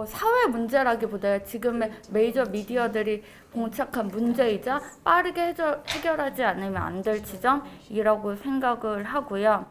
뭐 사회 문제라기보다 지금의 메이저 미디어들이 봉착한 문제이자 빠르게 해결하지 않으면 안 될 지점이라고 생각을 하고요.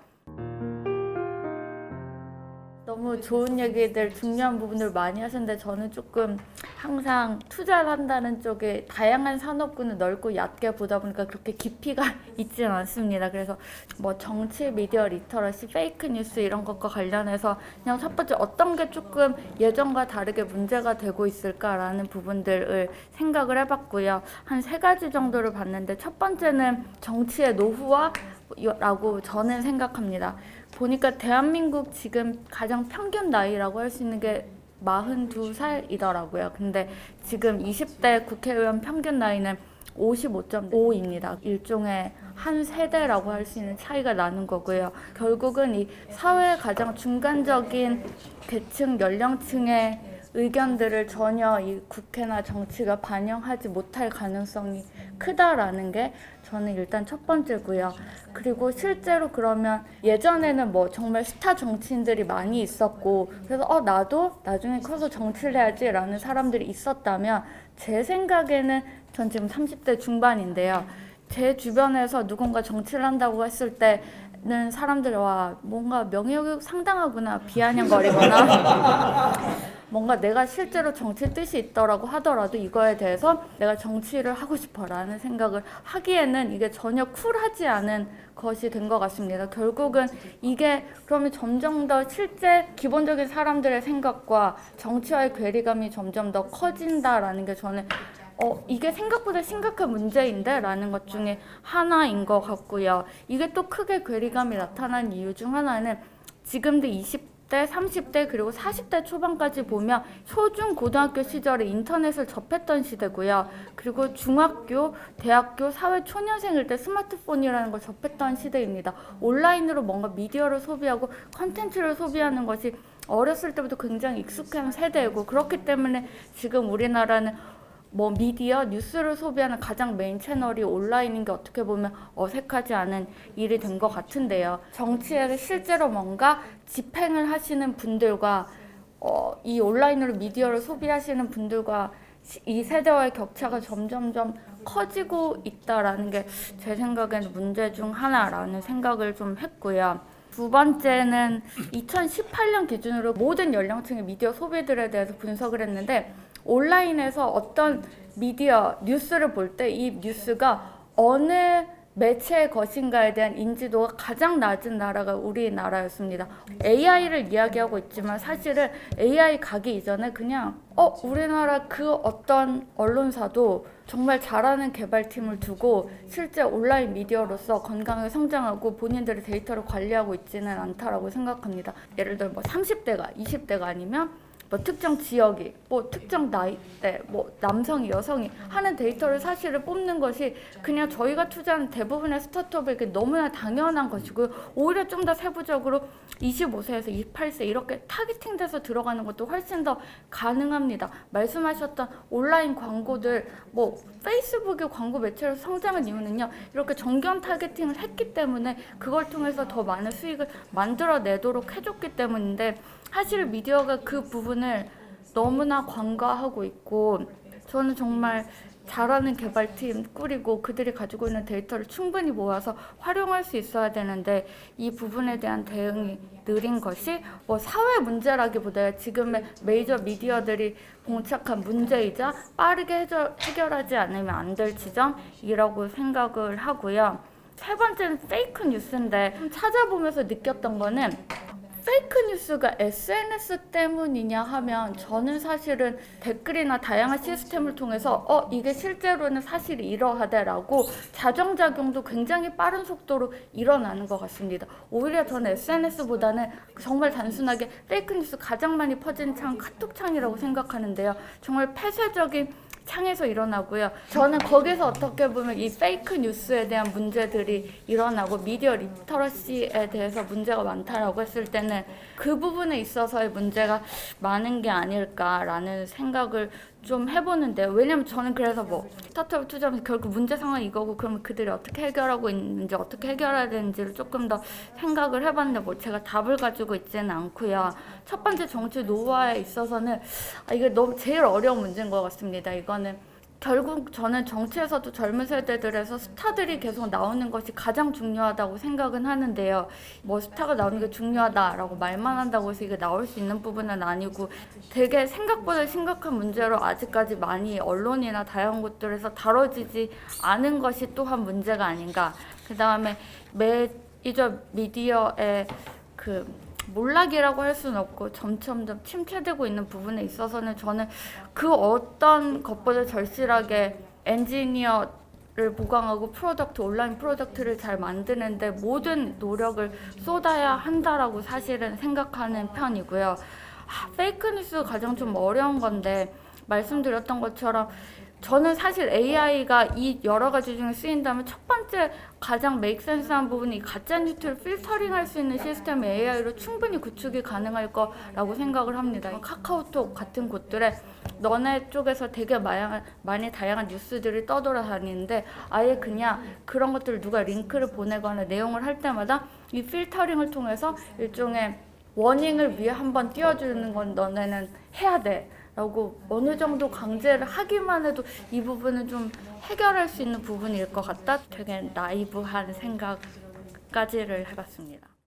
너무 좋은 얘기들, 중요한 부분들 많이 하셨는데 저는 조금 항상 투자를 한다는 쪽에 다양한 산업군을 넓고 얕게 보다 보니까 그렇게 깊이가 있지는 않습니다. 그래서 뭐 정치, 미디어 리터러시, 페이크 뉴스 이런 것과 관련해서 그냥 첫 번째 어떤 게 조금 예전과 다르게 문제가 되고 있을까라는 부분들을 생각을 해봤고요. 한 3가지 정도를 봤는데 첫 번째는 정치의 노후화라고 저는 생각합니다. 보니까 대한민국 지금 가장 평균 나이라고 할 수 있는 게 42살이더라고요. 근데 지금 20대 국회의원 평균 나이는 55.5입니다. 일종의 한 세대라고 할 수 있는 차이가 나는 거고요. 결국은 이 사회의 가장 중간적인 계층, 연령층의 의견들을 전혀 이 국회나 정치가 반영하지 못할 가능성이 크다라는 게 저는 일단 첫 번째고요. 그리고 실제로 그러면 예전에는 뭐 정말 스타 정치인들이 많이 있었고 그래서 나도 나중에 커서 정치를 해야지 라는 사람들이 있었다면 제 생각에는 전 지금 30대 중반인데요. 제 주변에서 누군가 정치를 한다고 했을 때는 사람들이 와 뭔가 명예욕 상당하구나 비아냥거리거나 뭔가 내가 실제로 정치 뜻이 있더라고 하더라도 이거에 대해서 내가 정치를 하고 싶어라는 생각을 하기에는 이게 전혀 쿨하지 않은 것이 된 것 같습니다. 결국은 이게 그러면 점점 더 실제 기본적인 사람들의 생각과 정치와의 괴리감이 점점 더 커진다라는 게 저는 이게 생각보다 심각한 문제인데? 라는 것 중에 하나인 것 같고요. 이게 또 크게 괴리감이 나타난 이유 중 하나는 지금도 20대, 30대 그리고 40대 초반까지 보면 초중 고등학교 시절에 인터넷을 접했던 시대고요. 그리고 중학교, 대학교, 사회 초년생일 때 스마트폰이라는 걸 접했던 시대입니다. 온라인으로 뭔가 미디어를 소비하고 컨텐츠를 소비하는 것이 어렸을 때부터 굉장히 익숙한 세대이고 그렇기 때문에 지금 우리나라는 뭐 미디어, 뉴스를 소비하는 가장 메인 채널이 온라인인 게 어떻게 보면 어색하지 않은 일이 된 것 같은데요. 정치에 실제로 뭔가 집행을 하시는 분들과 이 온라인으로 미디어를 소비하시는 분들과 이 세대와의 격차가 점점점 커지고 있다라는 게 제 생각에는 문제 중 하나라는 생각을 좀 했고요. 두 번째는 2018년 기준으로 모든 연령층의 미디어 소비들에 대해서 분석을 했는데 온라인에서 어떤 미디어, 뉴스를 볼 때 이 뉴스가 어느 매체의 것인가에 대한 인지도가 가장 낮은 나라가 우리나라였습니다. AI를 이야기하고 있지만 사실은 AI 가기 이전에 그냥 우리나라 그 어떤 언론사도 정말 잘하는 개발팀을 두고 실제 온라인 미디어로서 건강하게 성장하고 본인들의 데이터를 관리하고 있지는 않다라고 생각합니다. 예를 들어 뭐 30대가 20대가 아니면 뭐 특정 지역이, 뭐 특정 나이대, 뭐 남성이, 여성이 하는 데이터를 사실을 뽑는 것이 그냥 저희가 투자하는 대부분의 스타트업에게 너무나 당연한 것이고요. 오히려 좀 더 세부적으로 25세에서 28세 이렇게 타겟팅돼서 들어가는 것도 훨씬 더 가능합니다. 말씀하셨던 온라인 광고들, 뭐 페이스북의 광고 매체로 성장한 이유는요. 이렇게 정교한 타겟팅을 했기 때문에 그걸 통해서 더 많은 수익을 만들어내도록 해줬기 때문인데 사실 미디어가 그 부분을 너무나 관과하고 있고 저는 정말 잘하는 개발팀 꾸리고 그들이 가지고 있는 데이터를 충분히 모아서 활용할 수 있어야 되는데 이 부분에 대한 대응이 느린 것이 뭐 사회 문제라기보다 지금의 메이저 미디어들이 봉착한 문제이자 빠르게 해결하지 않으면 안 될 지점이라고 생각을 하고요. 세 번째는 페이크 뉴스인데 찾아보면서 느꼈던 거는 페이크 뉴스가 SNS 때문이냐 하면 저는 사실은 댓글이나 다양한 시스템을 통해서 이게 실제로는 사실이 이러하다라고 자정작용도 굉장히 빠른 속도로 일어나는 것 같습니다. 오히려 저는 SNS보다는 정말 단순하게 페이크 뉴스 가장 많이 퍼진 창 카톡창이라고 생각하는데요. 정말 폐쇄적인 창에서 일어나고요. 저는 거기서 어떻게 보면 이 페이크 뉴스에 대한 문제들이 일어나고 미디어 리터러시에 대해서 문제가 많다라고 했을 때는 그 부분에 있어서의 문제가 많은 게 아닐까라는 생각을 좀 해보는데요. 왜냐면 저는 그래서 뭐 스타트업 투자하면서 결국 문제 상황이 이거고 그러면 그들이 어떻게 해결하고 있는지 어떻게 해결해야 되는지를 조금 더 생각을 해봤는데 뭐 제가 답을 가지고 있지는 않고요. 첫 번째 정치 노후화에 있어서는 이게 너무 제일 어려운 문제인 것 같습니다. 이거는 결국 저는 정치에서도 젊은 세대들에서 스타들이 계속 나오는 것이 가장 중요하다고 생각은 하는데요. 뭐 스타가 나오는 게 중요하다라고 말만 한다고 해서 이게 나올 수 있는 부분은 아니고 되게 생각보다 심각한 문제로 아직까지 많이 언론이나 다양한 곳들에서 다뤄지지 않은 것이 또한 문제가 아닌가. 그 다음에 메이저 미디어의 몰락이라고 할 수는 없고 점점 침체되고 있는 부분에 있어서는 저는 그 어떤 것보다 절실하게 엔지니어를 보강하고 온라인 프로덕트를 잘 만드는데 모든 노력을 쏟아야 한다라고 사실은 생각하는 편이고요. 페이크 뉴스가 가장 좀 어려운 건데 말씀드렸던 것처럼 저는 사실 AI가 이 여러 가지 중에 쓰인다면 첫 번째 가장 메이크센스한 부분이 가짜 뉴스를 필터링할 수 있는 시스템 AI로 충분히 구축이 가능할 거라고 생각을 합니다. 카카오톡 같은 곳들에 너네 쪽에서 되게 많이 다양한 뉴스들이 떠돌아다니는데 아예 그냥 그런 것들을 누가 링크를 보내거나 내용을 할 때마다 이 필터링을 통해서 일종의 워닝을 위에 한번 띄워주는 건 너네는 해야 돼 라고 어느 정도 강제를 하기만 해도 이 부분은 좀 해결할 수 있는 부분일 것 같다. 되게 나이브한 생각까지를 해봤습니다.